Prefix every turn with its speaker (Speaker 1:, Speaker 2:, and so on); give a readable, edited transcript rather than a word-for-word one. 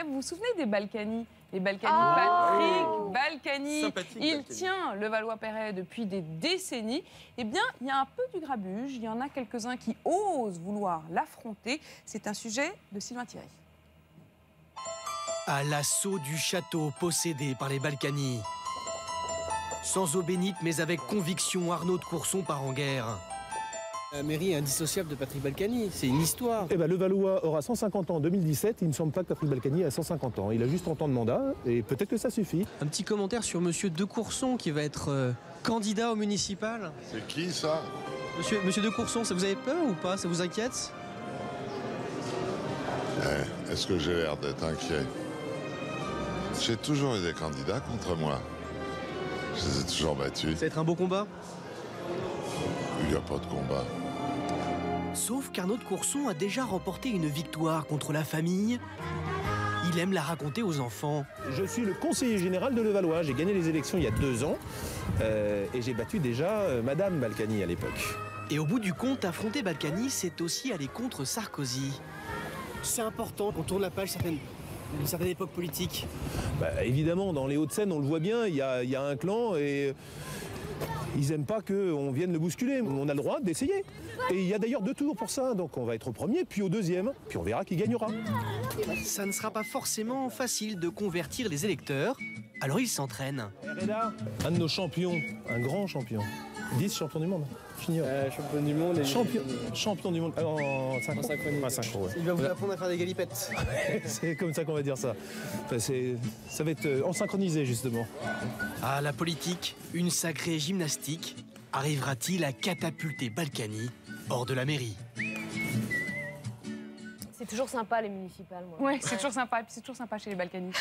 Speaker 1: Vous vous souvenez des Balkany? Les Balkany, Patrick Balkany, il tient le Levallois-Perret depuis des décennies. Eh bien, il y a un peu du grabuge, il y en a quelques-uns qui osent vouloir l'affronter. C'est un sujet de Sylvain Thierry.
Speaker 2: À l'assaut du château possédé par les Balkany. Sans eau bénite, mais avec conviction, Arnaud de Courson part en guerre.
Speaker 3: La mairie est indissociable de Patrick Balkany, c'est une histoire.
Speaker 4: Eh ben, Levallois aura 150 ans en 2017, il ne me semble pas que Patrick Balkany a 150 ans. Il a juste 30 ans de mandat et peut-être que ça suffit.
Speaker 2: Un petit commentaire sur monsieur de Courson qui va être candidat au municipal.
Speaker 5: C'est qui ça?
Speaker 2: Monsieur de Courson, ça vous avez peur ou pas? Ça vous inquiète?
Speaker 5: Est-ce que j'ai l'air d'être inquiet? J'ai toujours eu des candidats contre moi. Je les ai toujours battus.
Speaker 2: Ça va être un beau combat?
Speaker 5: Il n'y a pas de combat.
Speaker 2: Sauf qu'Arnaud de Courson a déjà remporté une victoire contre la famille. Il aime la raconter aux enfants.
Speaker 4: Je suis le conseiller général de Levallois. J'ai gagné les élections il y a 2 ans et j'ai battu déjà Madame Balkany à l'époque.
Speaker 2: Et au bout du compte, affronter Balkany, c'est aussi aller contre Sarkozy.
Speaker 3: C'est important qu'on tourne la page d'une certaine époque politique.
Speaker 4: Bah, évidemment, dans les Hauts-de-Seine, on le voit bien, il y a un clan et ils n'aiment pas qu'on vienne le bousculer. On a le droit d'essayer. Et il y a d'ailleurs 2 tours pour ça, donc on va être au premier, puis au deuxième, puis on verra qui gagnera.
Speaker 2: Ça ne sera pas forcément facile de convertir les électeurs, alors il s'entraîne.
Speaker 4: Reda, un de nos champions, un grand champion. 10 champions du monde.
Speaker 3: Champion du monde et...
Speaker 4: Champion du monde en synchro.
Speaker 3: En
Speaker 4: synchro, ouais.
Speaker 3: Il va vous apprendre à faire des galipettes.
Speaker 4: C'est comme ça qu'on va dire ça. Enfin, ça va être en synchronisé, justement.
Speaker 2: Ah, la politique, une sacrée gymnastique. Arrivera-t-il à catapulter Balkany hors de la mairie?
Speaker 6: C'est toujours sympa les municipales, moi.
Speaker 1: Ouais, c'est toujours sympa. Et puis c'est toujours sympa chez les Balkany.